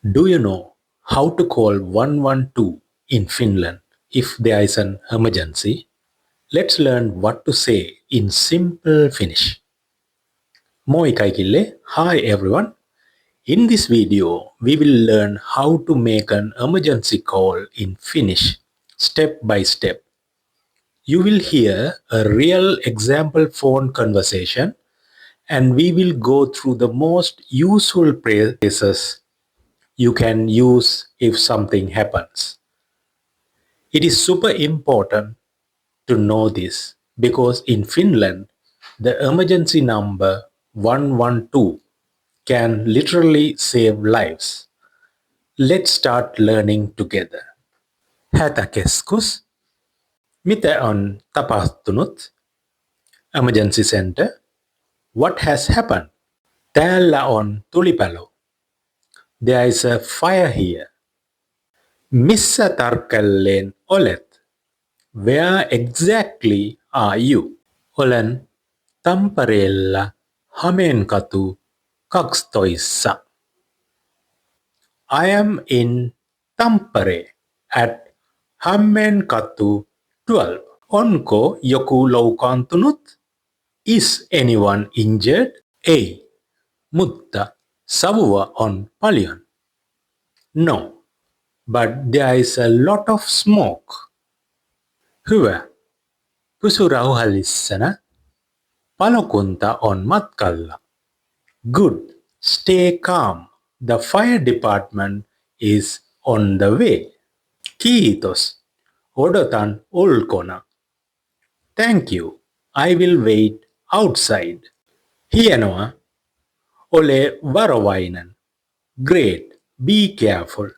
Do you know how to call 112 in Finland if there is an emergency? Let's learn what to say in simple Finnish. Moi kaikille! Hi everyone! In this video, we will learn how to make an emergency call in Finnish step by step. You will hear a real example phone conversation and we will go through the most useful phrases you can use if something happens. It is super important to know this because in Finland, the emergency number 112 can literally save lives. Let's start learning together. Hätäkeskus. Mitä on tapahtunut? Emergency center. What has happened? Täällä on tulipalo. There is a fire here. Missä tarkalleen olet? Where exactly are you? Olen Tampereella Hamenkatu 12. I am in Tampere at Hamenkatu 12. Onko joku loukkaantunut? Is anyone injured? Ei, mutta savua on paljon. No, but there is a lot of smoke. Hyvä. Pysy rauhallisena. Palokunta on matkalla. Good. Stay calm. The fire department is on the way. Kiitos. Odotan ulkona. Thank you. I will wait outside. Hienoa. Ole varovainen. Great. Be careful.